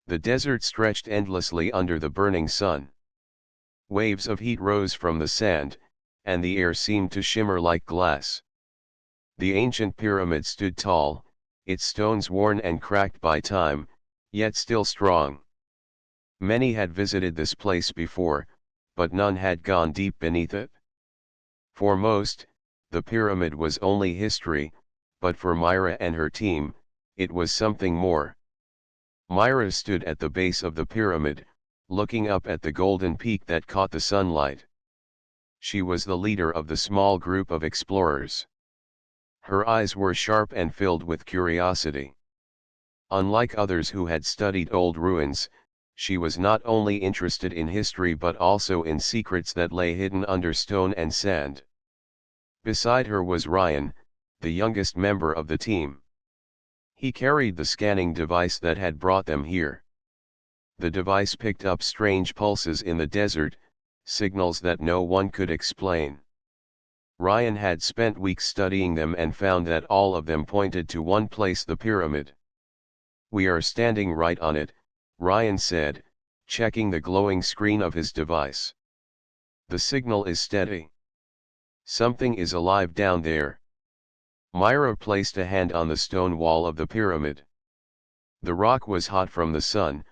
The desert stretched endlessly under the burning sun. Waves of heat rose from the sand, and the air seemed to shimmer like glass. The ancient pyramid stood tall, its stones worn and cracked by time, yet still strong. Many had visited this place before, but none had gone deep beneath it. For most, the pyramid was only history, but for Myra and her team, it was something more. Myra stood at the base of the pyramid, looking up at the golden peak that caught the sunlight. She was the leader of the small group of explorers. Her eyes were sharp and filled with curiosity. Unlike others who had studied old ruins, she was not only interested in history but also in secrets that lay hidden under stone and sand. Beside her was Ryan, the youngest member of the team. He carried the scanning device that had brought them here. The device picked up strange pulses in the desert, signals that no one could explain. Ryan had spent weeks studying them and found that all of them pointed to one place: the pyramid. "We are standing right on it," Ryan said, checking the glowing screen of his device. "The signal is steady. Something is alive down there." Myra placed a hand on the stone wall of the pyramid. The rock was hot from the sun,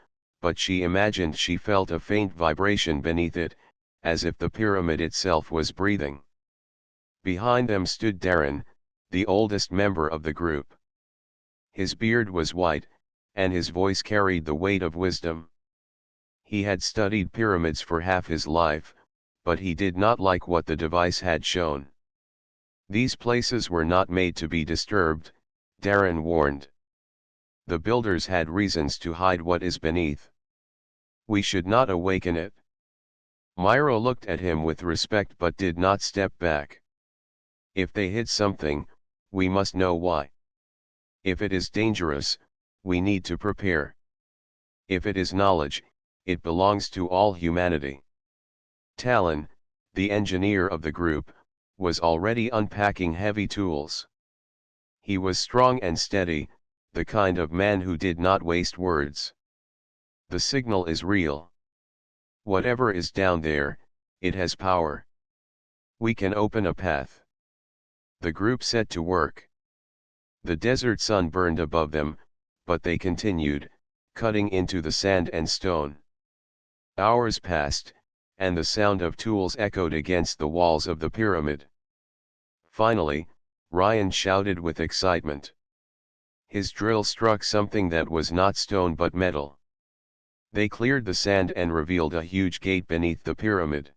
but she imagined she felt a faint vibration beneath it, as if the pyramid itself was breathing. Behind them stood Darren, the oldest member of the group. His beard was white, and his voice carried the weight of wisdom. He had studied pyramids for half his life, but he did not like what the device had shown. "These places were not made to be disturbed," Darren warned. "The builders had reasons to hide what is beneath. We should not awaken it." Myra looked at him with respect but did not step back. "If they hid something, we must know why. If it is dangerous, we need to prepare. If it is knowledge, it belongs to all humanity." Talon, the engineer of the group, was already unpacking heavy tools. He was strong and steady, the kind of man who did not waste words. "The signal is real. Whatever is down there, it has power. We can open a path." The group set to work. The desert sun burned above them, but they continued, cutting into the sand and stone. Hours passed, and the sound of tools echoed against the walls of the pyramid. Finally, Ryan shouted with excitement. His drill struck something that was not stone but metal. They cleared the sand and revealed a huge gate beneath the pyramid.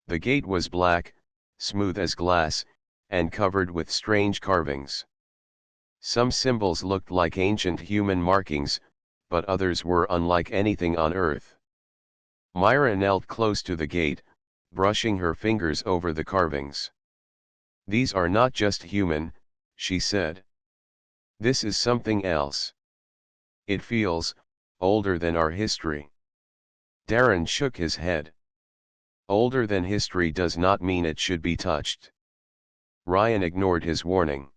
The gate was black, smooth as glass, and covered with strange carvings. Some symbols looked like ancient human markings, but others were unlike anything on Earth. Myra knelt close to the gate, brushing her fingers over the carvings. "These are not just human," she said. "This is something else. It feels older than our history." Darren shook his head. "Older than history does not mean it should be touched." Ryan ignored his warning.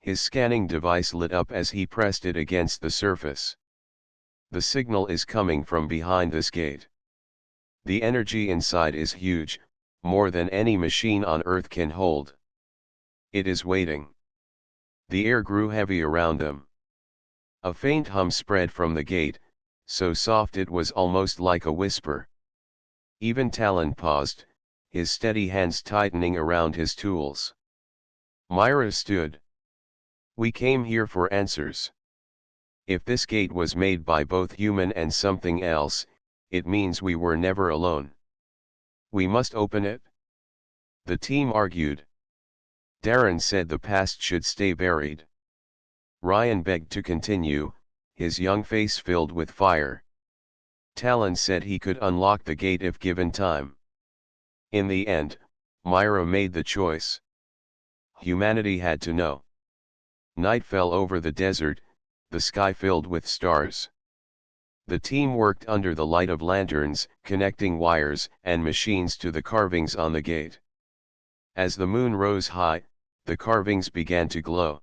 His scanning device lit up as he pressed it against the surface. "The signal is coming from behind this gate. The energy inside is huge, more than any machine on Earth can hold. It is waiting." The air grew heavy around them. A faint hum spread from the gate, so soft it was almost like a whisper. Even Talon paused, his steady hands tightening around his tools. Myra stood. "We came here for answers. If this gate was made by both human and something else, it means we were never alone. We must open it." The team argued. Darren said the past should stay buried. Ryan begged to continue, his young face filled with fire. Talon said he could unlock the gate if given time. In the end, Myra made the choice. Humanity had to know. Night fell over the desert, the sky filled with stars. The team worked under the light of lanterns, connecting wires and machines to the carvings on the gate. As the moon rose high, the carvings began to glow.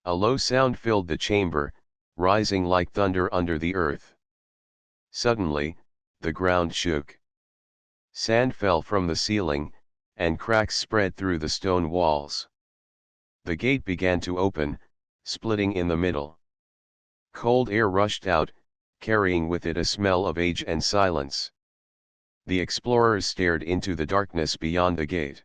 A low sound filled the chamber, rising like thunder under the earth. Suddenly, the ground shook. Sand fell from the ceiling, and cracks spread through the stone walls. The gate began to open, splitting in the middle. Cold air rushed out, carrying with it a smell of age and silence. The explorers stared into the darkness beyond the gate.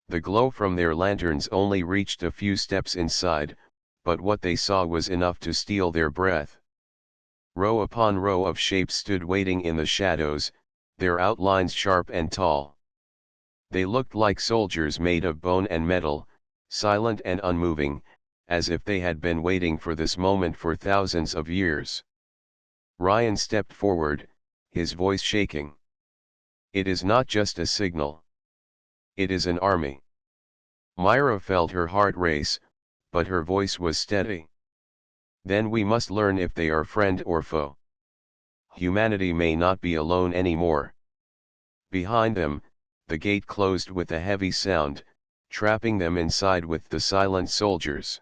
The glow from their lanterns only reached a few steps inside, but what they saw was enough to steal their breath. Row upon row of shapes stood waiting in the shadows, their outlines sharp and tall. They looked like soldiers made of bone and metal, silent and unmoving, as if they had been waiting for this moment for thousands of years. Ryan stepped forward, his voice shaking. "It is not just a signal. It is an army." Myra felt her heart race, but her voice was steady. "Then we must learn if they are friend or foe. Humanity may not be alone anymore." Behind them, the gate closed with a heavy sound, trapping them inside with the silent soldiers.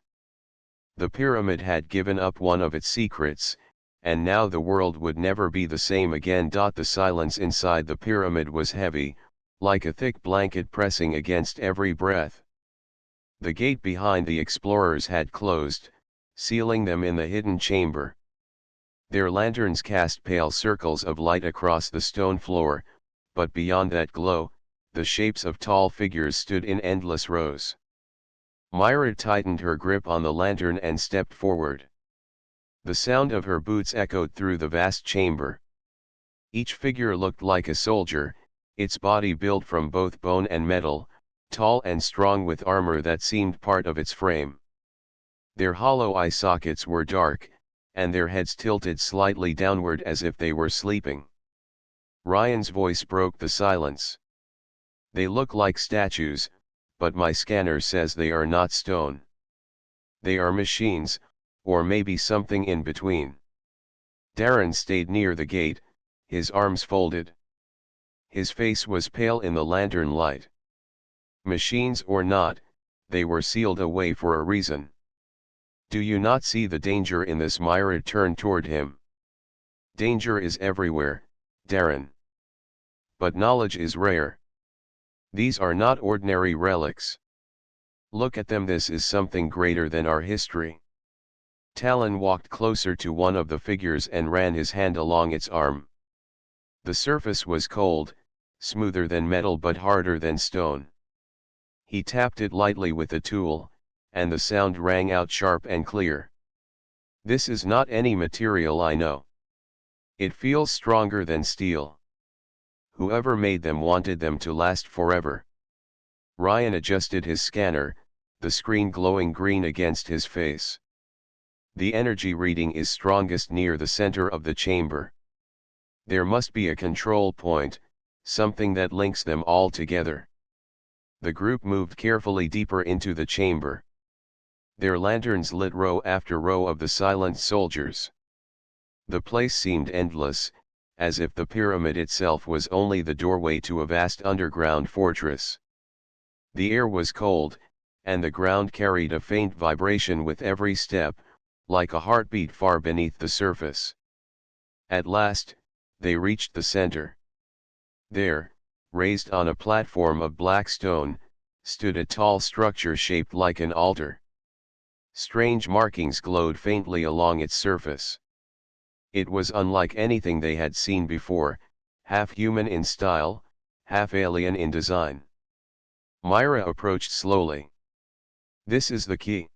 The pyramid had given up one of its secrets, and now the world would never be the same again. The silence inside the pyramid was heavy, like a thick blanket pressing against every breath. The gate behind the explorers had closed, sealing them in the hidden chamber. Their lanterns cast pale circles of light across the stone floor, but beyond that glow, the shapes of tall figures stood in endless rows. Myra tightened her grip on the lantern and stepped forward. The sound of her boots echoed through the vast chamber. Each figure looked like a soldier, its body built from both bone and metal, tall and strong with armor that seemed part of its frame. Their hollow eye sockets were dark, and their heads tilted slightly downward as if they were sleeping. Ryan's voice broke the silence. "They look like statues, but my scanner says they are not stone. They are machines, or maybe something in between." Darren stayed near the gate, his arms folded. His face was pale in the lantern light. Machines or not, they were sealed away for a reason. "Do you not see the danger in this?" Myra turned toward him. "Danger is everywhere, Darren. But knowledge is rare. These are not ordinary relics. Look at them. This is something greater than our history." Talon walked closer to one of the figures and ran his hand along its arm. The surface was cold, smoother than metal but harder than stone. He tapped it lightly with a tool, and the sound rang out sharp and clear. "This is not any material I know. It feels stronger than steel. Whoever made them wanted them to last forever." Ryan adjusted his scanner, the screen glowing green against his face. "The energy reading is strongest near the center of the chamber. There must be a control point, something that links them all together." The group moved carefully deeper into the chamber. Their lanterns lit row after row of the silent soldiers. The place seemed endless, as if the pyramid itself was only the doorway to a vast underground fortress. The air was cold, and the ground carried a faint vibration with every step, like a heartbeat far beneath the surface. At last, they reached the center. There, raised on a platform of black stone, stood a tall structure shaped like an altar. Strange markings glowed faintly along its surface. It was unlike anything they had seen before, half human in style, half alien in design. Myra approached slowly. "This is the key.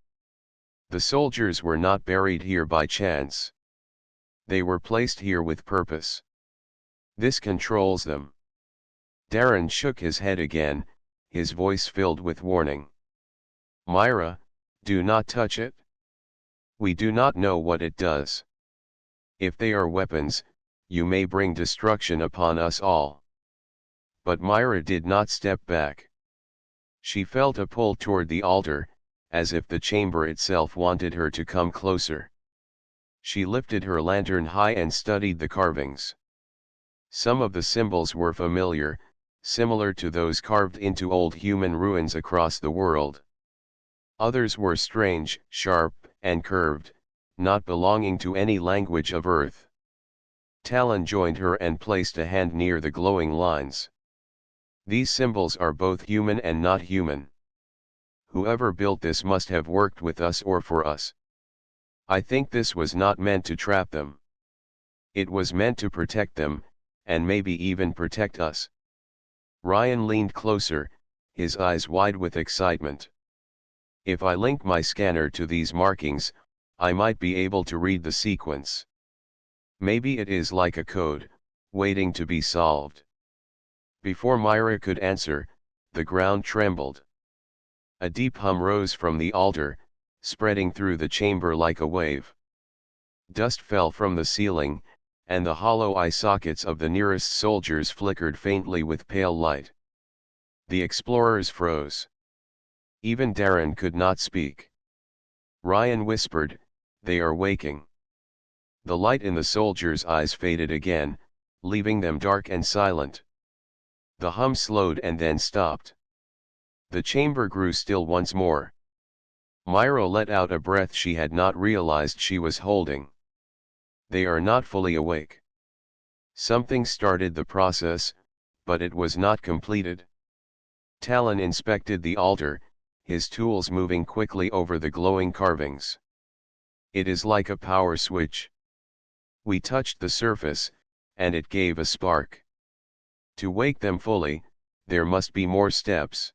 The soldiers were not buried here by chance. They were placed here with purpose. This controls them." Darren shook his head again, his voice filled with warning. "Myra, do not touch it. We do not know what it does. If they are weapons, you may bring destruction upon us all." But Myra did not step back. She felt a pull toward the altar, as if the chamber itself wanted her to come closer. She lifted her lantern high and studied the carvings. Some of the symbols were familiar, similar to those carved into old human ruins across the world. Others were strange, sharp, and curved, not belonging to any language of Earth. Talon joined her and placed a hand near the glowing lines. These symbols are both human and not human. Whoever built this must have worked with us or for us. I think this was not meant to trap them. It was meant to protect them, and maybe even protect us. Ryan leaned closer, his eyes wide with excitement. If I link my scanner to these markings, I might be able to read the sequence. Maybe it is like a code, waiting to be solved. Before Myra could answer, the ground trembled. A deep hum rose from the altar, spreading through the chamber like a wave. Dust fell from the ceiling, and the hollow eye sockets of the nearest soldiers flickered faintly with pale light. The explorers froze. Even Darren could not speak. Ryan whispered, "They are waking." The light in the soldiers' eyes faded again, leaving them dark and silent. The hum slowed and then stopped. The chamber grew still once more. Myra let out a breath she had not realized she was holding. They are not fully awake. Something started the process, but it was not completed. Talon inspected the altar, his tools moving quickly over the glowing carvings. It is like a power switch. We touched the surface, and it gave a spark. To wake them fully, there must be more steps.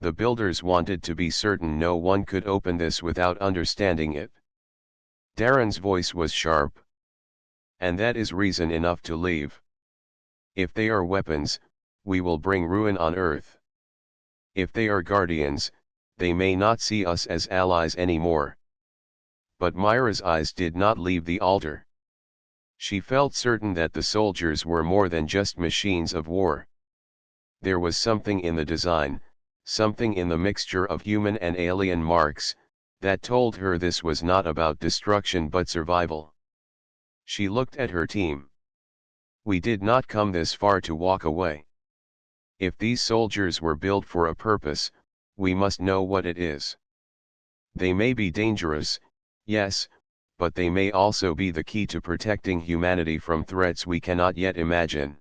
The builders wanted to be certain no one could open this without understanding it. Darren's voice was sharp. And that is reason enough to leave. If they are weapons, we will bring ruin on Earth. If they are guardians, they may not see us as allies anymore. But Myra's eyes did not leave the altar. She felt certain that the soldiers were more than just machines of war. There was something in the design, something in the mixture of human and alien marks, that told her this was not about destruction but survival. She looked at her team. We did not come this far to walk away. If these soldiers were built for a purpose, we must know what it is. They may be dangerous, yes, but they may also be the key to protecting humanity from threats we cannot yet imagine.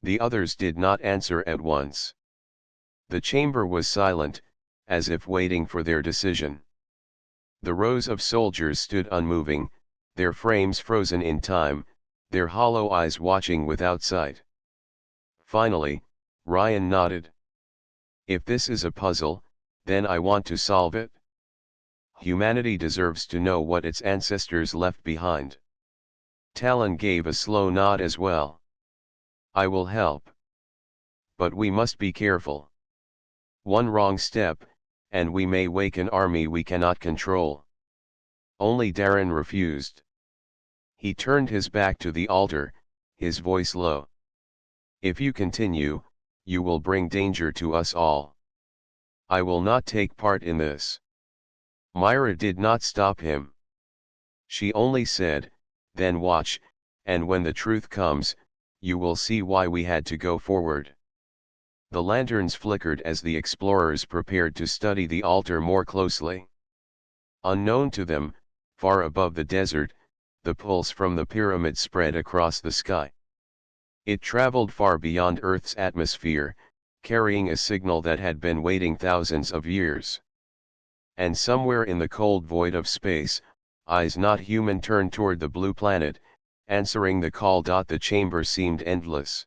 The others did not answer at once. The chamber was silent, as if waiting for their decision. The rows of soldiers stood unmoving, their frames frozen in time, their hollow eyes watching without sight. Finally, Ryan nodded. If this is a puzzle, then I want to solve it. Humanity deserves to know what its ancestors left behind. Talon gave a slow nod as well. I will help. But we must be careful. One wrong step, and we may wake an army we cannot control. Only Darren refused. He turned his back to the altar, his voice low. If you continue, you will bring danger to us all. I will not take part in this. Myra did not stop him. She only said, then watch, and when the truth comes, you will see why we had to go forward. The lanterns flickered as the explorers prepared to study the altar more closely. Unknown to them, far above the desert, the pulse from the pyramid spread across the sky. It traveled far beyond Earth's atmosphere, carrying a signal that had been waiting thousands of years. And somewhere in the cold void of space, eyes not human turned toward the blue planet, answering the call. The chamber seemed endless.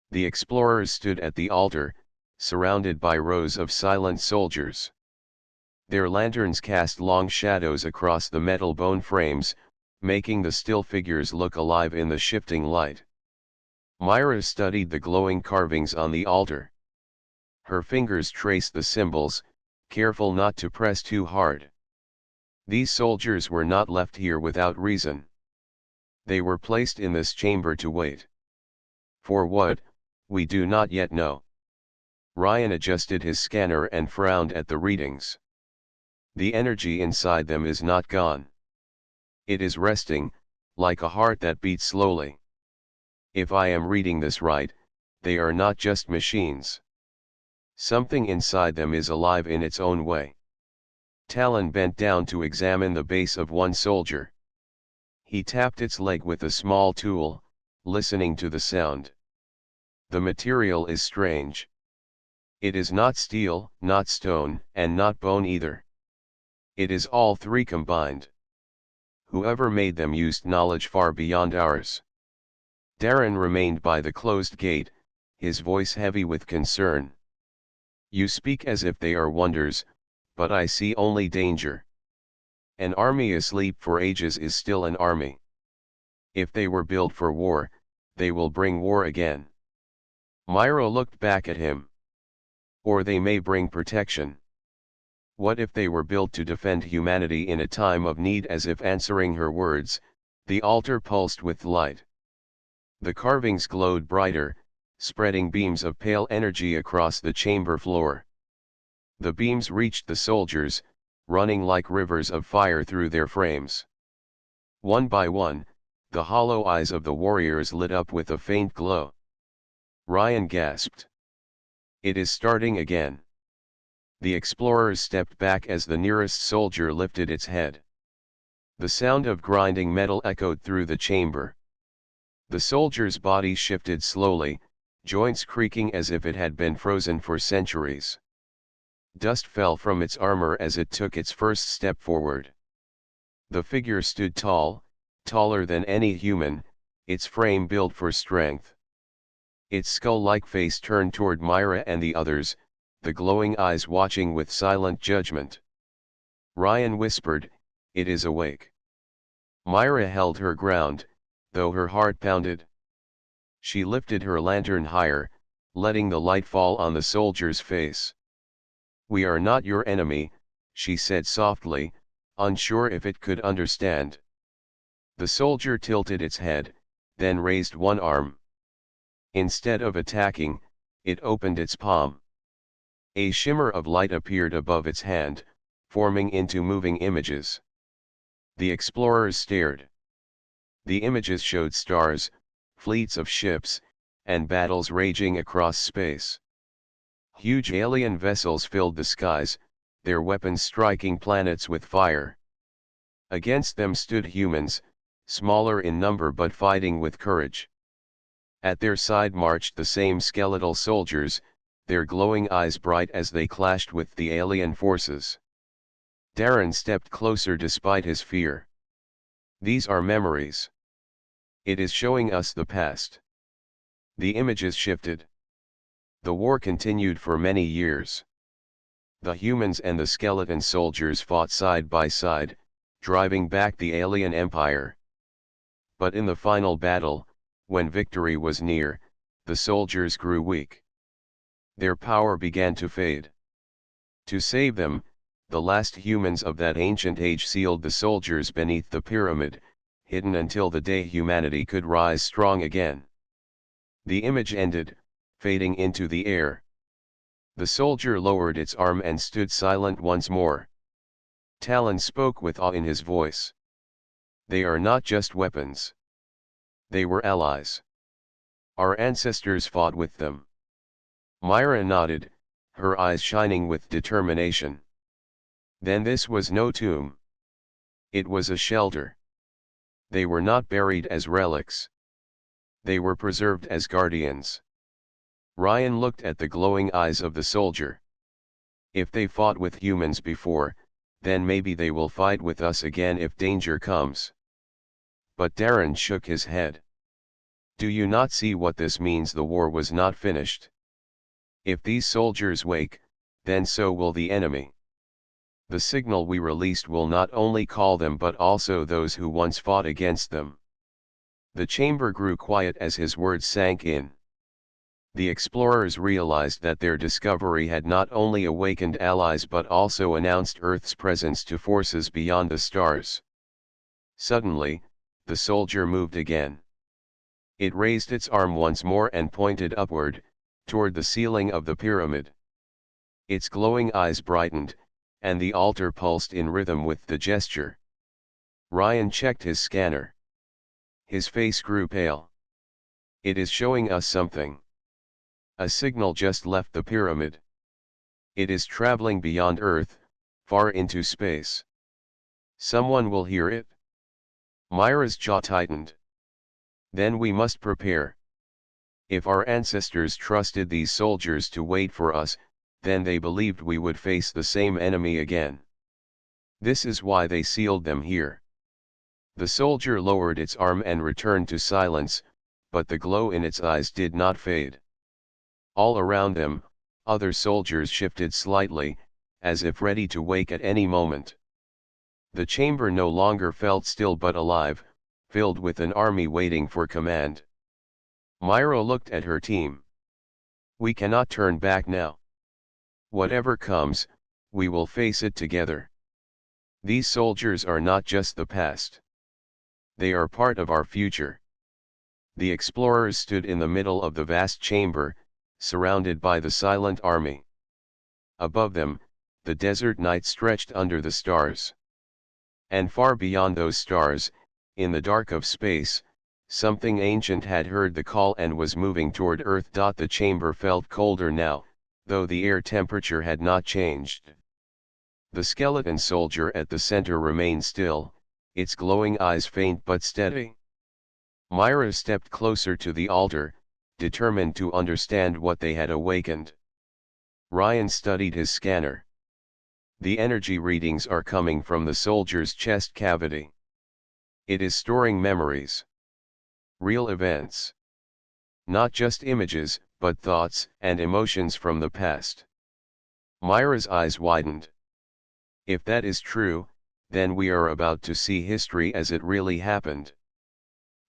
The explorers stood at the altar, surrounded by rows of silent soldiers. Their lanterns cast long shadows across the metal bone frames, making the still figures look alive in the shifting light. Myra studied the glowing carvings on the altar. Her fingers traced the symbols, careful not to press too hard. These soldiers were not left here without reason. They were placed in this chamber to wait. For what, we do not yet know. Ryan adjusted his scanner and frowned at the readings. The energy inside them is not gone. It is resting, like a heart that beats slowly. If I am reading this right, they are not just machines. Something inside them is alive in its own way. Talon bent down to examine the base of one soldier. He tapped its leg with a small tool, listening to the sound. The material is strange. It is not steel, not stone, and not bone either. It is all three combined. Whoever made them used knowledge far beyond ours. Darren remained by the closed gate, his voice heavy with concern. You speak as if they are wonders, but I see only danger. An army asleep for ages is still an army. If they were built for war, they will bring war again. Myra looked back at him. Or they may bring protection. What if they were built to defend humanity in a time of need? As if answering her words, the altar pulsed with light. The carvings glowed brighter, spreading beams of pale energy across the chamber floor. The beams reached the soldiers, running like rivers of fire through their frames. One by one, the hollow eyes of the warriors lit up with a faint glow. Ryan gasped. It is starting again. The explorers stepped back as the nearest soldier lifted its head. The sound of grinding metal echoed through the chamber. The soldier's body shifted slowly, joints creaking as if it had been frozen for centuries. Dust fell from its armor as it took its first step forward. The figure stood tall, taller than any human, its frame built for strength. Its skull-like face turned toward Myra and the others, the glowing eyes watching with silent judgment. Ryan whispered, "It is awake." Myra held her ground, though her heart pounded. She lifted her lantern higher, letting the light fall on the soldier's face. "We are not your enemy," she said softly, unsure if it could understand. The soldier tilted its head, then raised one arm. Instead of attacking, it opened its palm. A shimmer of light appeared above its hand, forming into moving images. The explorers stared. The images showed stars, fleets of ships, and battles raging across space. Huge alien vessels filled the skies, their weapons striking planets with fire. Against them stood humans, smaller in number but fighting with courage. At their side marched the same skeletal soldiers, their glowing eyes bright as they clashed with the alien forces. Darren stepped closer despite his fear. "These are memories. It is showing us the past." The images shifted. The war continued for many years. The humans and the skeleton soldiers fought side by side, driving back the alien empire. But in the final battle, when victory was near, the soldiers grew weak. Their power began to fade. To save them, the last humans of that ancient age sealed the soldiers beneath the pyramid, hidden until the day humanity could rise strong again. The image ended, fading into the air. The soldier lowered its arm and stood silent once more. Talon spoke with awe in his voice. "They are not just weapons. They were allies. Our ancestors fought with them." Myra nodded, her eyes shining with determination. "Then this was no tomb. It was a shelter. They were not buried as relics. They were preserved as guardians." Ryan looked at the glowing eyes of the soldier. "If they fought with humans before, then maybe they will fight with us again if danger comes." But Darren shook his head. "Do you not see what this means? The war was not finished. If these soldiers wake, then so will the enemy. The signal we released will not only call them but also those who once fought against them." The chamber grew quiet as his words sank in. The explorers realized that their discovery had not only awakened allies but also announced Earth's presence to forces beyond the stars. Suddenly, the soldier moved again. It raised its arm once more and pointed upward, toward the ceiling of the pyramid. Its glowing eyes brightened, and the altar pulsed in rhythm with the gesture. Ryan checked his scanner. His face grew pale. "It is showing us something. A signal just left the pyramid. It is traveling beyond Earth, far into space. Someone will hear it. Myra's jaw tightened. Then we must prepare. If our ancestors trusted these soldiers to wait for us, then they believed we would face the same enemy again. This is why they sealed them here. The soldier lowered its arm and returned to silence, but the glow in its eyes did not fade. All around them, other soldiers shifted slightly, as if ready to wake at any moment. The chamber no longer felt still but alive, filled with an army waiting for command. Myra looked at her team. We cannot turn back now. Whatever comes, we will face it together. These soldiers are not just the past. They are part of our future. The explorers stood in the middle of the vast chamber, surrounded by the silent army. Above them, the desert night stretched under the stars. And far beyond those stars, in the dark of space, something ancient had heard the call and was moving toward Earth. The chamber felt colder now, though the air temperature had not changed. The skeleton soldier at the center remained still, its glowing eyes faint but steady. Myra stepped closer to the altar, determined to understand what they had awakened. Ryan studied his scanner. The energy readings are coming from the soldier's chest cavity. It is storing memories. Real events. Not just images, but thoughts and emotions from the past. Myra's eyes widened. If that is true, then we are about to see history as it really happened.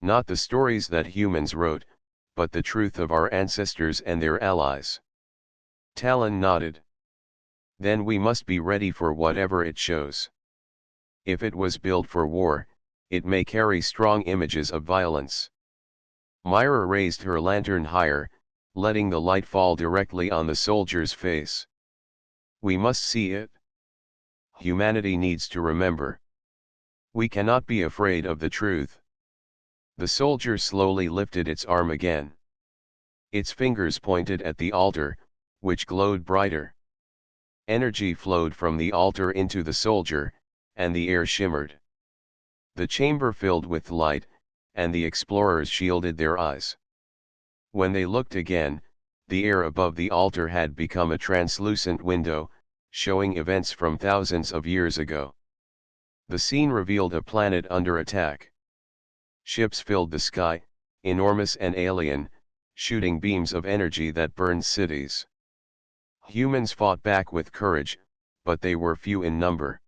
Not the stories that humans wrote, but the truth of our ancestors and their allies. Talon nodded. Then we must be ready for whatever it shows. If it was built for war, it may carry strong images of violence. Myra raised her lantern higher, letting the light fall directly on the soldier's face. We must see it. Humanity needs to remember. We cannot be afraid of the truth. The soldier slowly lifted its arm again. Its fingers pointed at the altar, which glowed brighter. Energy flowed from the altar into the soldier, and the air shimmered. The chamber filled with light, and the explorers shielded their eyes. When they looked again, the air above the altar had become a translucent window, showing events from thousands of years ago. The scene revealed a planet under attack. Ships filled the sky, enormous and alien, shooting beams of energy that burned cities. Humans fought back with courage, but they were few in number.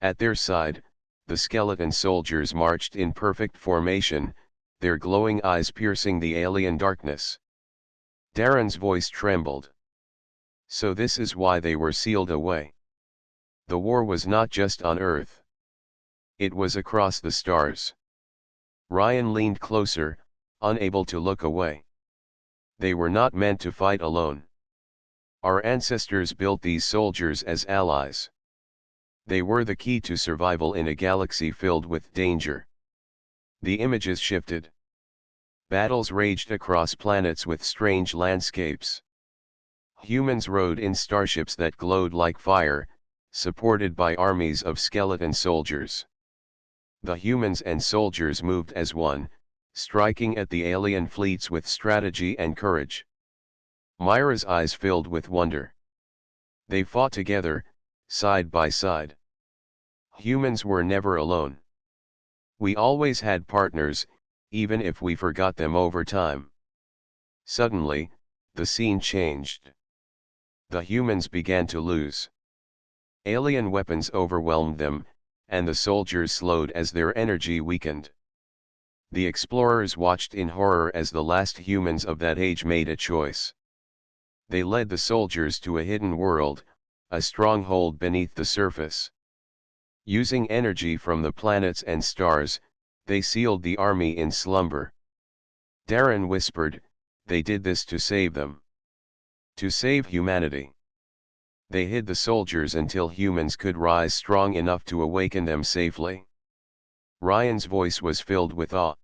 At their side, the skeleton soldiers marched in perfect formation, their glowing eyes piercing the alien darkness. Darren's voice trembled. So this is why they were sealed away. The war was not just on Earth. It was across the stars. Ryan leaned closer, unable to look away. They were not meant to fight alone. Our ancestors built these soldiers as allies. They were the key to survival in a galaxy filled with danger. The images shifted. Battles raged across planets with strange landscapes. Humans rode in starships that glowed like fire, supported by armies of skeleton soldiers. The humans and soldiers moved as one, striking at the alien fleets with strategy and courage. Myra's eyes filled with wonder. They fought together, side by side. Humans were never alone. We always had partners, even if we forgot them over time. Suddenly, the scene changed. The humans began to lose. Alien weapons overwhelmed them, and the soldiers slowed as their energy weakened. The explorers watched in horror as the last humans of that age made a choice. They led the soldiers to a hidden world, a stronghold beneath the surface. Using energy from the planets and stars, they sealed the army in slumber. Darren whispered, "They did this to save them. To save humanity." They hid the soldiers until humans could rise strong enough to awaken them safely. Ryan's voice was filled with awe.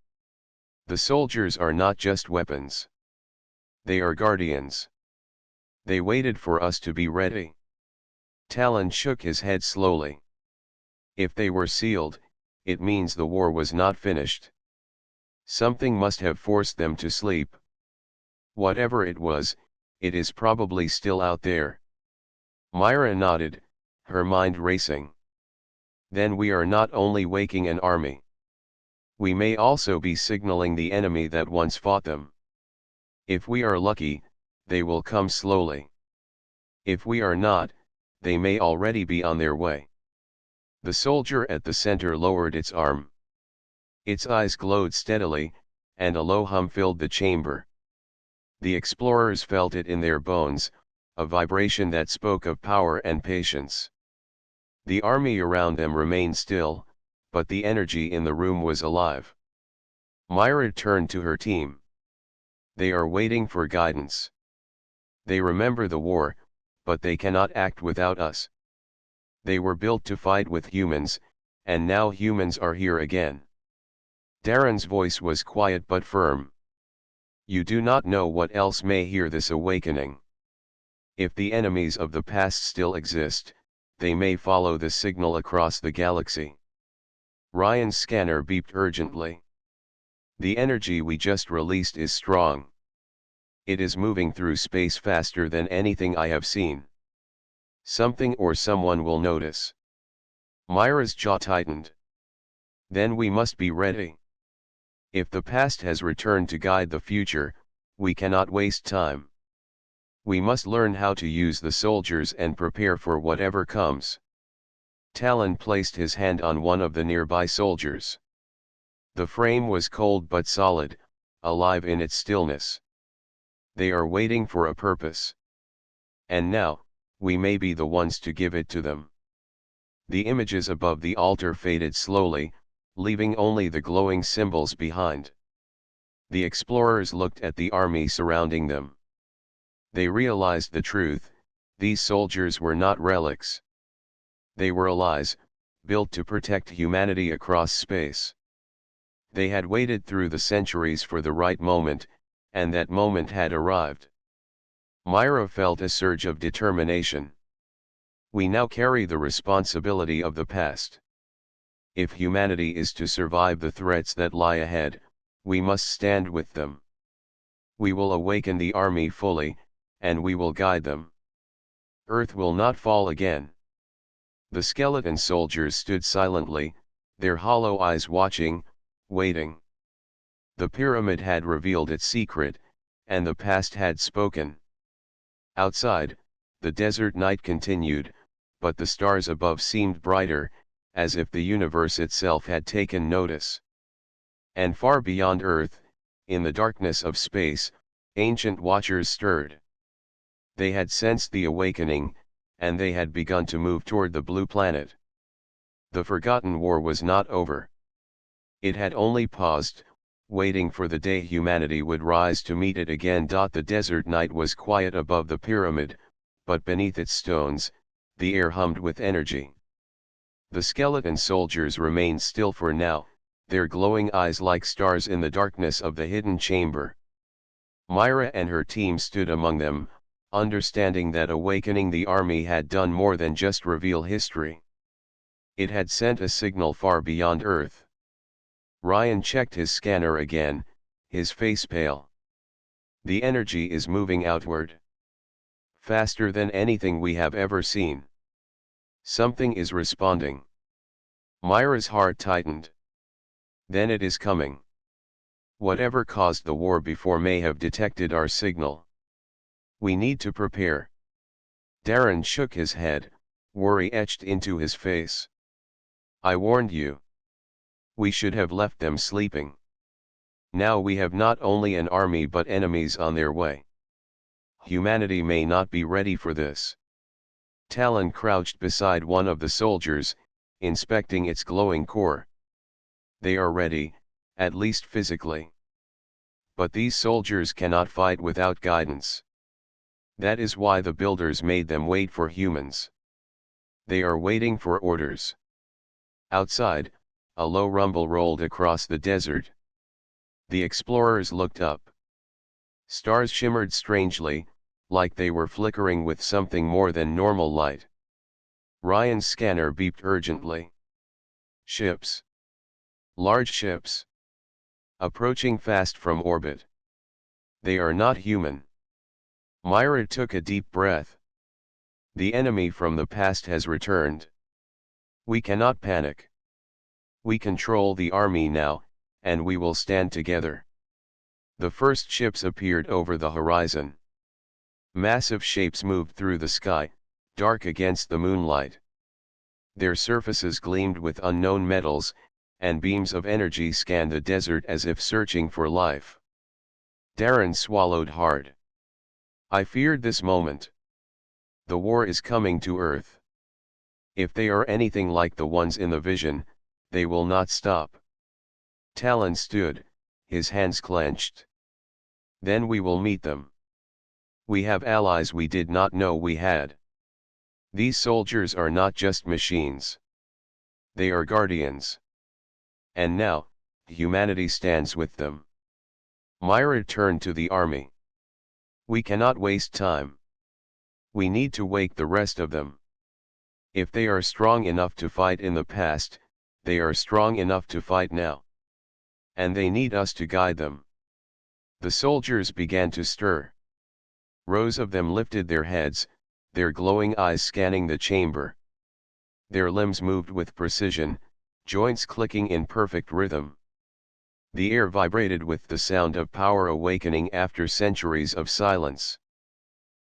The soldiers are not just weapons. They are guardians. They waited for us to be ready. Talon shook his head slowly. If they were sealed, it means the war was not finished. Something must have forced them to sleep. Whatever it was, it is probably still out there. Myra nodded, her mind racing. Then we are not only waking an army. We may also be signaling the enemy that once fought them. If we are lucky, they will come slowly. If we are not, they may already be on their way. The soldier at the center lowered its arm. Its eyes glowed steadily, and a low hum filled the chamber. The explorers felt it in their bones, a vibration that spoke of power and patience. The army around them remained still, but the energy in the room was alive. Myra turned to her team. They are waiting for guidance. They remember the war, but they cannot act without us. They were built to fight with humans, and now humans are here again. Darren's voice was quiet but firm. You do not know what else may hear this awakening. If the enemies of the past still exist, they may follow the signal across the galaxy. Ryan's scanner beeped urgently. The energy we just released is strong. It is moving through space faster than anything I have seen. Something or someone will notice. Myra's jaw tightened. Then we must be ready. If the past has returned to guide the future, we cannot waste time. We must learn how to use the soldiers and prepare for whatever comes. Talon placed his hand on one of the nearby soldiers. The frame was cold but solid, alive in its stillness. They are waiting for a purpose. And now, we may be the ones to give it to them. The images above the altar faded slowly, leaving only the glowing symbols behind. The explorers looked at the army surrounding them. They realized the truth: these soldiers were not relics. They were allies, built to protect humanity across space. They had waited through the centuries for the right moment, and that moment had arrived. Myra felt a surge of determination. We now carry the responsibility of the past. If humanity is to survive the threats that lie ahead, we must stand with them. We will awaken the army fully, and we will guide them. Earth will not fall again. The skeleton soldiers stood silently, their hollow eyes watching, waiting. The pyramid had revealed its secret, and the past had spoken. Outside, the desert night continued, but the stars above seemed brighter, as if the universe itself had taken notice. And far beyond Earth, in the darkness of space, ancient watchers stirred. They had sensed the awakening, and they had begun to move toward the blue planet. The forgotten war was not over. It had only paused, waiting for the day humanity would rise to meet it again. The desert night was quiet above the pyramid, but beneath its stones, the air hummed with energy. The skeleton soldiers remained still for now, their glowing eyes like stars in the darkness of the hidden chamber. Myra and her team stood among them, understanding that awakening the army had done more than just reveal history. It had sent a signal far beyond Earth. Ryan checked his scanner again, his face pale. The energy is moving outward. Faster than anything we have ever seen. Something is responding. Myra's heart tightened. Then it is coming. Whatever caused the war before may have detected our signal. We need to prepare. Darren shook his head, worry etched into his face. I warned you. We should have left them sleeping. Now we have not only an army but enemies on their way. Humanity may not be ready for this. Talon crouched beside one of the soldiers, inspecting its glowing core. They are ready, at least physically. But these soldiers cannot fight without guidance. That is why the builders made them wait for humans. They are waiting for orders. Outside, a low rumble rolled across the desert. The explorers looked up. Stars shimmered strangely, like they were flickering with something more than normal light. Ryan's scanner beeped urgently. Ships. Large ships. Approaching fast from orbit. They are not human. Myra took a deep breath. The enemy from the past has returned. We cannot panic. We control the army now, and we will stand together. The first ships appeared over the horizon. Massive shapes moved through the sky, dark against the moonlight. Their surfaces gleamed with unknown metals, and beams of energy scanned the desert as if searching for life. Darren swallowed hard. I feared this moment. The war is coming to Earth. If they are anything like the ones in the vision, they will not stop. Talon stood, his hands clenched. Then we will meet them. We have allies we did not know we had. These soldiers are not just machines. They are guardians. And now, humanity stands with them. Myra turned to the army. We cannot waste time. We need to wake the rest of them. If they are strong enough to fight in the past, they are strong enough to fight now. And they need us to guide them. The soldiers began to stir. Rows of them lifted their heads, their glowing eyes scanning the chamber. Their limbs moved with precision, joints clicking in perfect rhythm. The air vibrated with the sound of power awakening after centuries of silence.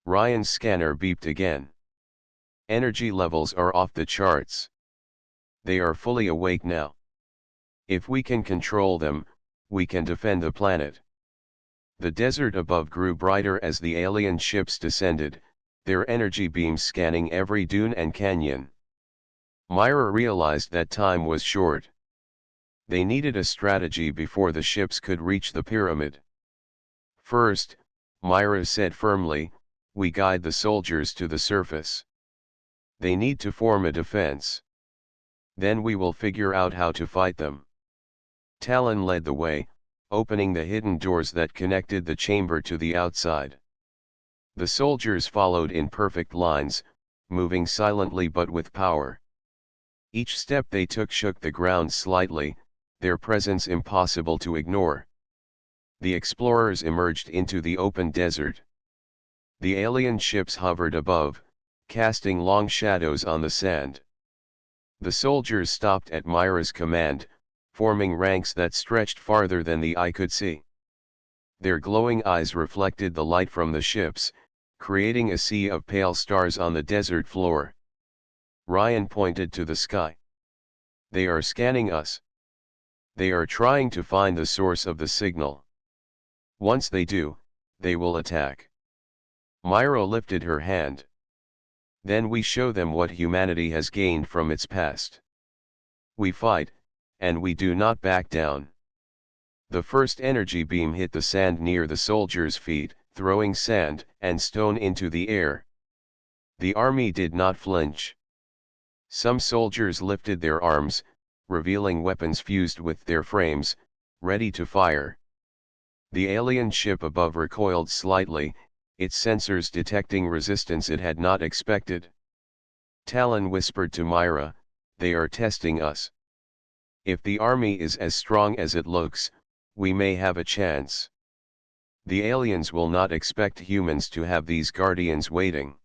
Ryan's scanner beeped again. Energy levels are off the charts. They are fully awake now. If we can control them, we can defend the planet. The desert above grew brighter as the alien ships descended, their energy beams scanning every dune and canyon. Myra realized that time was short. They needed a strategy before the ships could reach the pyramid. First, Myra said firmly, we guide the soldiers to the surface. They need to form a defense. Then we will figure out how to fight them. Talon led the way, opening the hidden doors that connected the chamber to the outside. The soldiers followed in perfect lines, moving silently but with power. Each step they took shook the ground slightly, their presence impossible to ignore. The explorers emerged into the open desert. The alien ships hovered above, casting long shadows on the sand. The soldiers stopped at Myra's command, forming ranks that stretched farther than the eye could see. Their glowing eyes reflected the light from the ships, creating a sea of pale stars on the desert floor. Ryan pointed to the sky. They are scanning us. They are trying to find the source of the signal. Once they do, they will attack. Myra lifted her hand. Then we show them what humanity has gained from its past. We fight, and we do not back down. The first energy beam hit the sand near the soldiers' feet, throwing sand and stone into the air. The army did not flinch. Some soldiers lifted their arms, revealing weapons fused with their frames, ready to fire. The alien ship above recoiled slightly, its sensors detecting resistance it had not expected. Talon whispered to Myra, they are testing us. If the army is as strong as it looks, we may have a chance. The aliens will not expect humans to have these guardians waiting.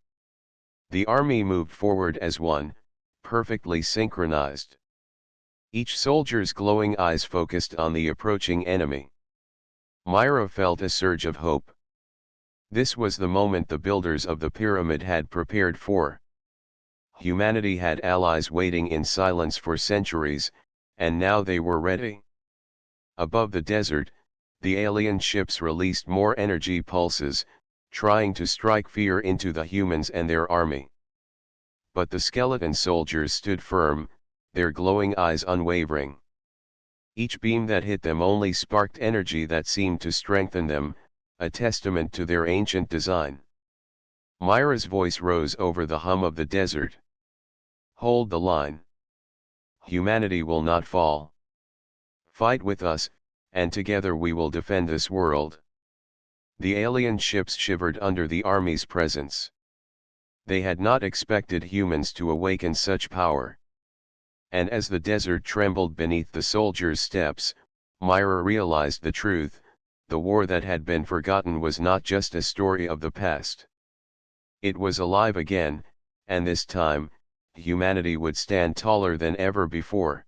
The army moved forward as one, perfectly synchronized. Each soldier's glowing eyes focused on the approaching enemy. Myra felt a surge of hope. This was the moment the builders of the pyramid had prepared for. Humanity had allies waiting in silence for centuries, and now they were ready. Above the desert, the alien ships released more energy pulses, trying to strike fear into the humans and their army. But the skeleton soldiers stood firm, their glowing eyes unwavering. Each beam that hit them only sparked energy that seemed to strengthen them, a testament to their ancient design. Myra's voice rose over the hum of the desert. Hold the line. Humanity will not fall. Fight with us, and together we will defend this world. The alien ships shivered under the army's presence. They had not expected humans to awaken such power. And as the desert trembled beneath the soldiers' steps, Myra realized the truth: the war that had been forgotten was not just a story of the past. It was alive again, and this time, humanity would stand taller than ever before.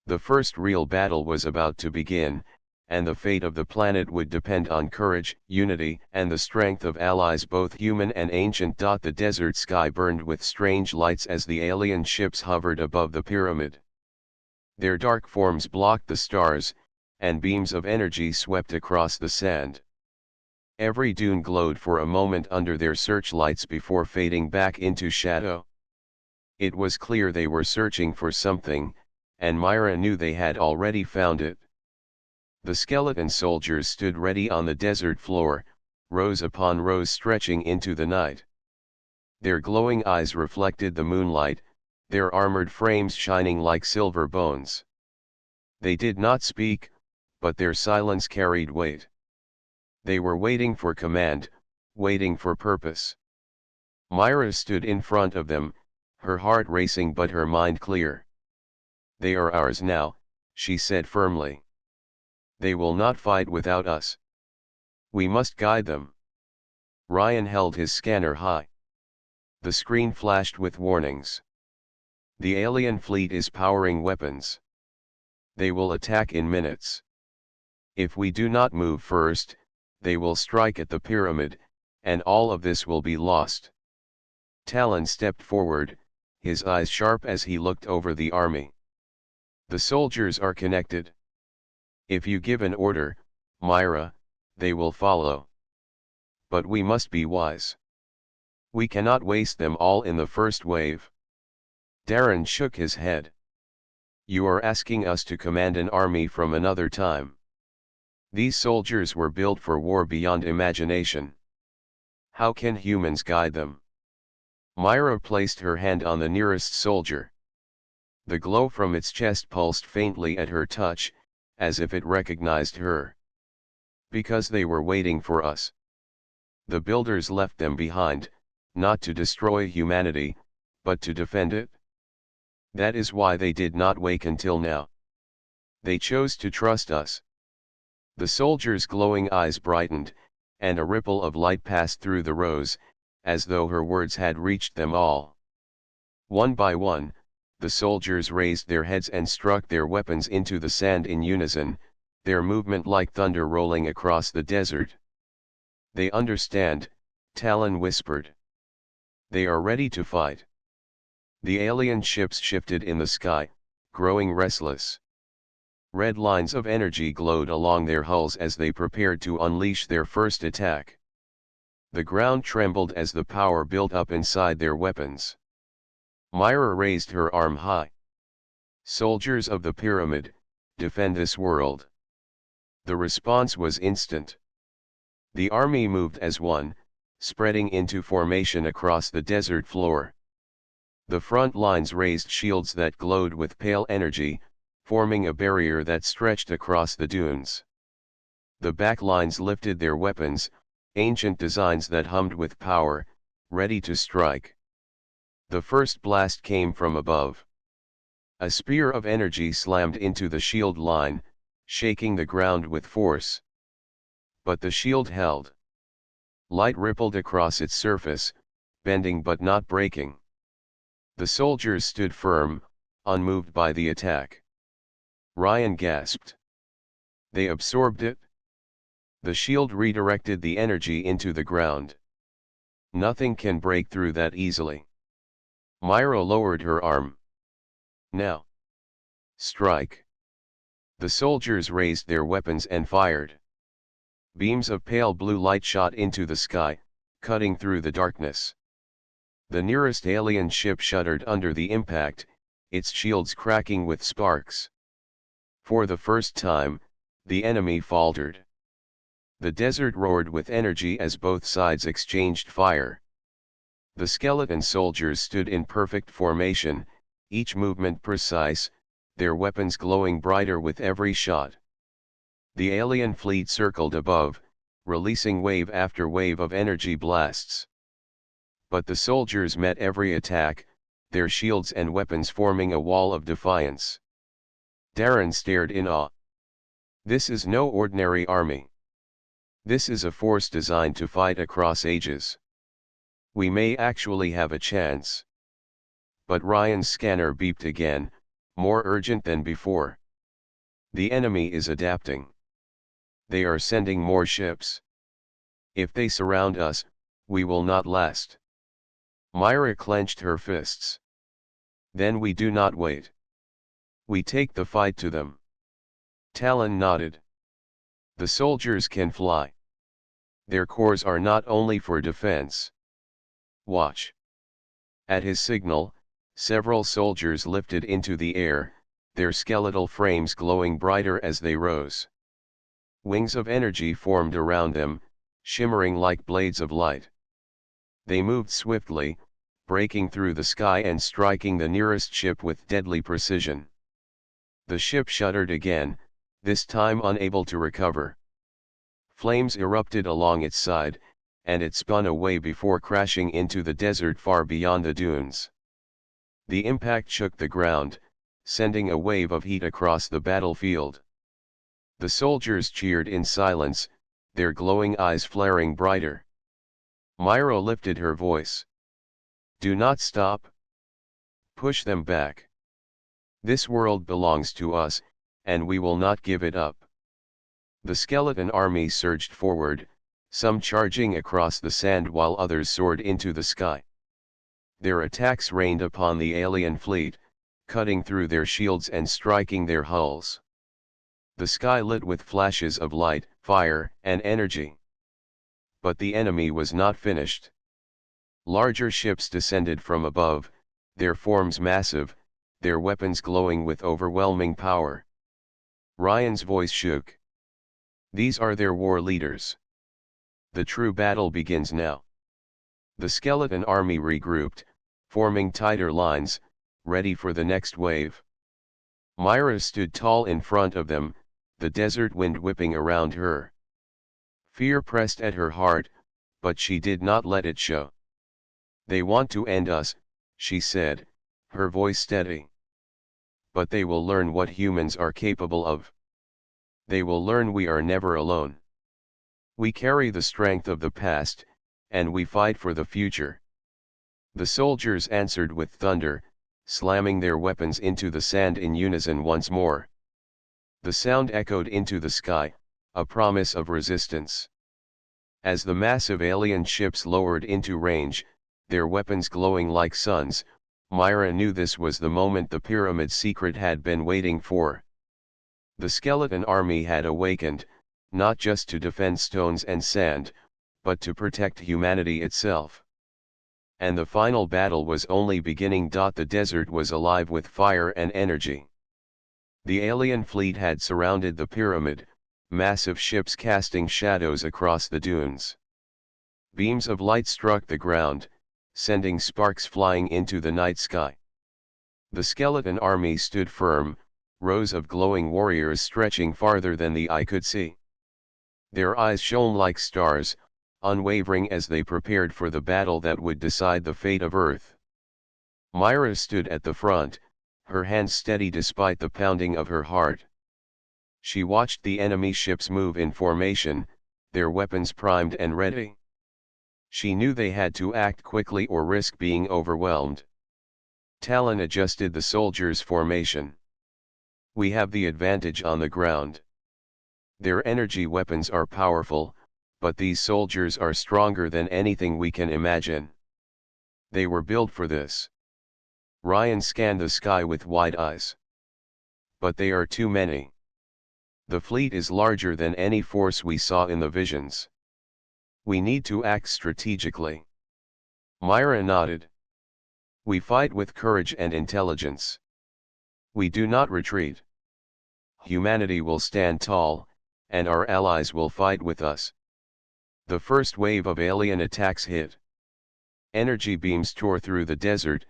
The first real battle was about to begin, and the fate of the planet would depend on courage, unity, and the strength of allies both human and ancient. The desert sky burned with strange lights as the alien ships hovered above the pyramid. Their dark forms blocked the stars, and beams of energy swept across the sand. Every dune glowed for a moment under their searchlights before fading back into shadow. It was clear they were searching for something, and Myra knew they had already found it. The skeleton soldiers stood ready on the desert floor, rows upon rows stretching into the night. Their glowing eyes reflected the moonlight, their armored frames shining like silver bones. They did not speak, but their silence carried weight. They were waiting for command, waiting for purpose. Myra stood in front of them, her heart racing but her mind clear. "They are ours now," she said firmly. "They will not fight without us. We must guide them." Ryan held his scanner high. The screen flashed with warnings. "The alien fleet is powering weapons. They will attack in minutes. If we do not move first, they will strike at the pyramid, and all of this will be lost." Talon stepped forward, his eyes sharp as he looked over the army. "The soldiers are connected. If you give an order, Myra, they will follow. But we must be wise. We cannot waste them all in the first wave." Darren shook his head. "You are asking us to command an army from another time. These soldiers were built for war beyond imagination. How can humans guide them?" Myra placed her hand on the nearest soldier. The glow from its chest pulsed faintly at her touch, as if it recognized her. "Because they were waiting for us. The builders left them behind, not to destroy humanity, but to defend it. That is why they did not wake until now. They chose to trust us." The soldier's glowing eyes brightened, and a ripple of light passed through the rows, as though her words had reached them all. One by one, the soldiers raised their heads and struck their weapons into the sand in unison, their movement like thunder rolling across the desert. "They understand," Talon whispered. "They are ready to fight." The alien ships shifted in the sky, growing restless. Red lines of energy glowed along their hulls as they prepared to unleash their first attack. The ground trembled as the power built up inside their weapons. Myra raised her arm high. "Soldiers of the pyramid, defend this world." The response was instant. The army moved as one, spreading into formation across the desert floor. The front lines raised shields that glowed with pale energy, forming a barrier that stretched across the dunes. The back lines lifted their weapons, ancient designs that hummed with power, ready to strike. The first blast came from above. A spear of energy slammed into the shield line, shaking the ground with force. But the shield held. Light rippled across its surface, bending but not breaking. The soldiers stood firm, unmoved by the attack. Ryan gasped. "They absorbed it?" The shield redirected the energy into the ground. "Nothing can break through that easily." Myra lowered her arm. "Now. Strike." The soldiers raised their weapons and fired. Beams of pale blue light shot into the sky, cutting through the darkness. The nearest alien ship shuddered under the impact, its shields cracking with sparks. For the first time, the enemy faltered. The desert roared with energy as both sides exchanged fire. The skeleton soldiers stood in perfect formation, each movement precise, their weapons glowing brighter with every shot. The alien fleet circled above, releasing wave after wave of energy blasts. But the soldiers met every attack, their shields and weapons forming a wall of defiance. Darren stared in awe. This is no ordinary army. This is a force designed to fight across ages. We may actually have a chance. But Ryan's scanner beeped again, more urgent than before. The enemy is adapting. They are sending more ships. If they surround us, we will not last. Myra clenched her fists. Then we do not wait. We take the fight to them. Talon nodded. The soldiers can fly. Their cores are not only for defense. Watch. At his signal, several soldiers lifted into the air, their skeletal frames glowing brighter as they rose. Wings of energy formed around them, shimmering like blades of light. They moved swiftly, breaking through the sky and striking the nearest ship with deadly precision. The ship shuddered again, this time unable to recover. Flames erupted along its side, and it spun away before crashing into the desert far beyond the dunes. The impact shook the ground, sending a wave of heat across the battlefield. The soldiers cheered in silence, their glowing eyes flaring brighter. Myra lifted her voice. Do not stop. Push them back. This world belongs to us, and we will not give it up. The skeleton army surged forward, some charging across the sand while others soared into the sky. Their attacks rained upon the alien fleet, cutting through their shields and striking their hulls. The sky lit with flashes of light, fire, and energy. But the enemy was not finished. Larger ships descended from above, their forms massive, their weapons glowing with overwhelming power. Ryan's voice shook. These are their war leaders. The true battle begins now. The skeleton army regrouped, forming tighter lines, ready for the next wave. Myra stood tall in front of them, the desert wind whipping around her. Fear pressed at her heart, but she did not let it show. They want to end us, she said, her voice steady. But they will learn what humans are capable of. They will learn we are never alone. We carry the strength of the past, and we fight for the future. The soldiers answered with thunder, slamming their weapons into the sand in unison once more. The sound echoed into the sky, a promise of resistance. As the massive alien ships lowered into range, their weapons glowing like suns, Myra knew this was the moment the pyramid's secret had been waiting for. The skeleton army had awakened, not just to defend stones and sand, but to protect humanity itself. And the final battle was only beginning. The desert was alive with fire and energy. The alien fleet had surrounded the pyramid, massive ships casting shadows across the dunes. Beams of light struck the ground, sending sparks flying into the night sky. The skeleton army stood firm, rows of glowing warriors stretching farther than the eye could see. Their eyes shone like stars, unwavering as they prepared for the battle that would decide the fate of Earth. Myra stood at the front, her hands steady despite the pounding of her heart. She watched the enemy ships move in formation, their weapons primed and ready. She knew they had to act quickly or risk being overwhelmed. Talon adjusted the soldiers' formation. We have the advantage on the ground. Their energy weapons are powerful, but these soldiers are stronger than anything we can imagine. They were built for this. Ryan scanned the sky with wide eyes. But they are too many. The fleet is larger than any force we saw in the visions. We need to act strategically. Myra nodded. We fight with courage and intelligence. We do not retreat. Humanity will stand tall, and our allies will fight with us. The first wave of alien attacks hit. Energy beams tore through the desert,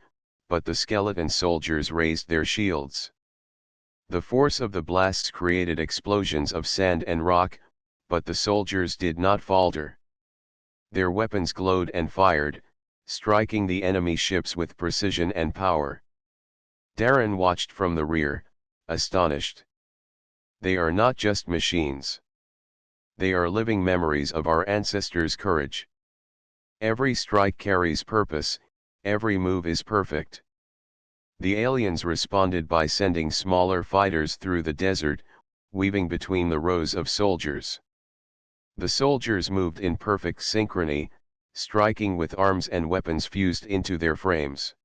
but the skeleton soldiers raised their shields. The force of the blasts created explosions of sand and rock, but the soldiers did not falter. Their weapons glowed and fired, striking the enemy ships with precision and power. Darren watched from the rear, astonished. They are not just machines. They are living memories of our ancestors' courage. Every strike carries purpose, every move is perfect. The aliens responded by sending smaller fighters through the desert, weaving between the rows of soldiers. The soldiers moved in perfect synchrony, striking with arms and weapons fused into their frames.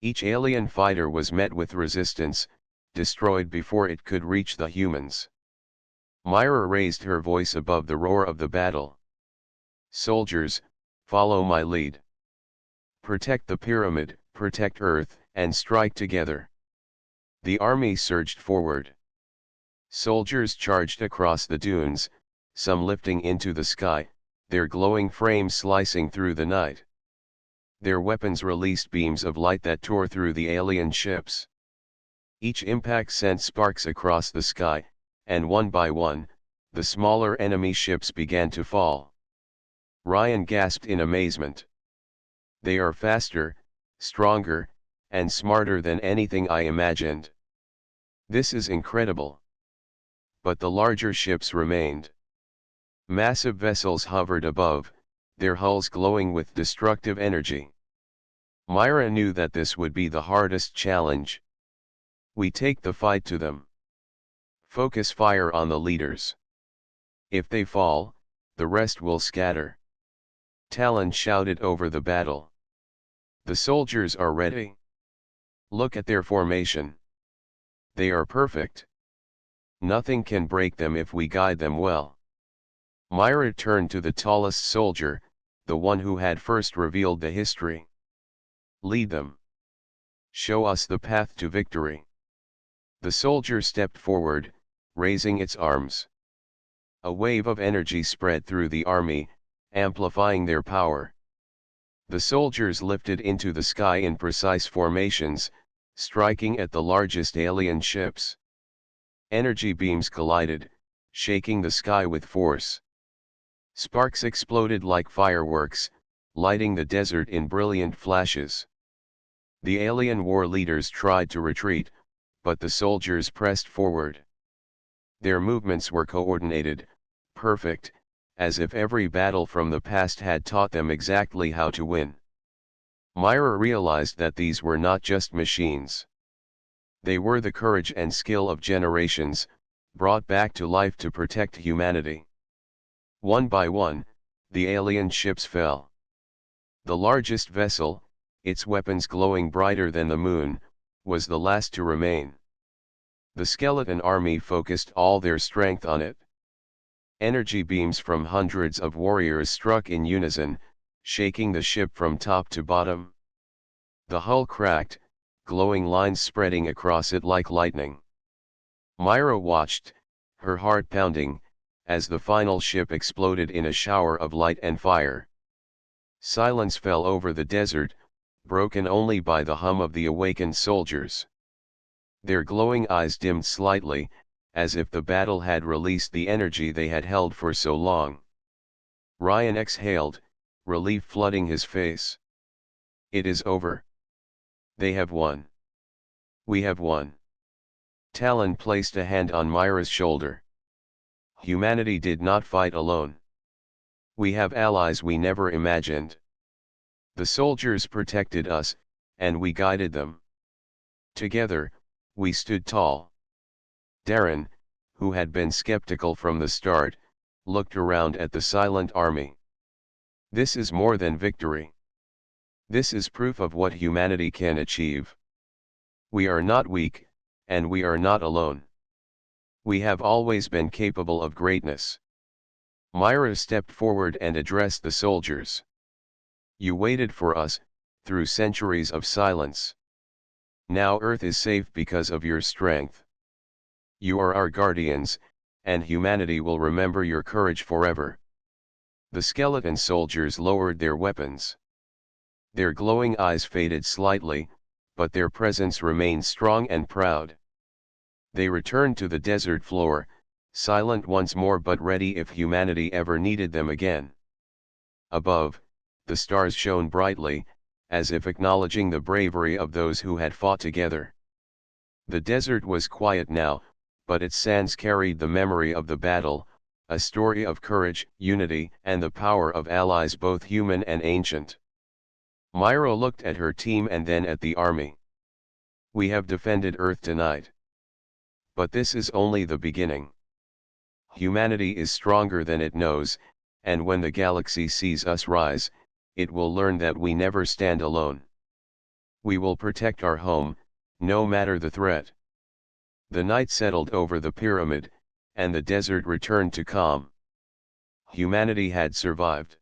Each alien fighter was met with resistance, destroyed before it could reach the humans. Myra raised her voice above the roar of the battle. Soldiers, follow my lead. Protect the pyramid, protect Earth, and strike together. The army surged forward. Soldiers charged across the dunes, some lifting into the sky, their glowing frames slicing through the night. Their weapons released beams of light that tore through the alien ships. Each impact sent sparks across the sky, and one by one, the smaller enemy ships began to fall. Ryan gasped in amazement. They are faster, stronger, and smarter than anything I imagined. This is incredible. But the larger ships remained. Massive vessels hovered above, their hulls glowing with destructive energy. Myra knew that this would be the hardest challenge. We take the fight to them. Focus fire on the leaders. If they fall, the rest will scatter. Talon shouted over the battle. The soldiers are ready. Look at their formation. They are perfect. Nothing can break them if we guide them well. Myra turned to the tallest soldier, the one who had first revealed the history. Lead them. Show us the path to victory. The soldier stepped forward, raising its arms. A wave of energy spread through the army, amplifying their power. The soldiers lifted into the sky in precise formations, striking at the largest alien ships. Energy beams collided, shaking the sky with force. Sparks exploded like fireworks, lighting the desert in brilliant flashes. The alien war leaders tried to retreat, but the soldiers pressed forward. Their movements were coordinated, perfect, as if every battle from the past had taught them exactly how to win. Myra realized that these were not just machines. They were the courage and skill of generations, brought back to life to protect humanity. One by one, the alien ships fell. The largest vessel, its weapons glowing brighter than the moon, was the last to remain. The skeleton army focused all their strength on it. Energy beams from hundreds of warriors struck in unison, shaking the ship from top to bottom. The hull cracked, glowing lines spreading across it like lightning. Myra watched, her heart pounding, as the final ship exploded in a shower of light and fire. Silence fell over the desert, broken only by the hum of the awakened soldiers. Their glowing eyes dimmed slightly, as if the battle had released the energy they had held for so long. Ryan exhaled, relief flooding his face. It is over. They have won. We have won. Talon placed a hand on Myra's shoulder. Humanity did not fight alone. We have allies we never imagined. The soldiers protected us, and we guided them. Together, we stood tall. Darren, who had been skeptical from the start, looked around at the silent army. This is more than victory. This is proof of what humanity can achieve. We are not weak, and we are not alone. We have always been capable of greatness. Myra stepped forward and addressed the soldiers. You waited for us, through centuries of silence. Now Earth is safe because of your strength. You are our guardians, and humanity will remember your courage forever. The skeleton soldiers lowered their weapons. Their glowing eyes faded slightly, but their presence remained strong and proud. They returned to the desert floor, silent once more but ready if humanity ever needed them again. Above, the stars shone brightly, as if acknowledging the bravery of those who had fought together. The desert was quiet now, but its sands carried the memory of the battle, a story of courage, unity, and the power of allies both human and ancient. Myra looked at her team and then at the army. We have defended Earth tonight. But this is only the beginning. Humanity is stronger than it knows, and when the galaxy sees us rise, it will learn that we never stand alone. We will protect our home, no matter the threat. The night settled over the pyramid, and the desert returned to calm. Humanity had survived.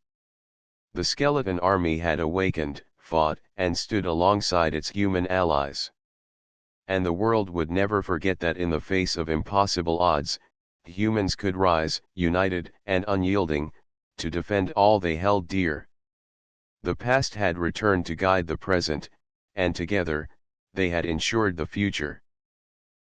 The skeleton army had awakened, fought, and stood alongside its human allies. And the world would never forget that in the face of impossible odds, humans could rise, united and unyielding, to defend all they held dear. The past had returned to guide the present, and together, they had ensured the future.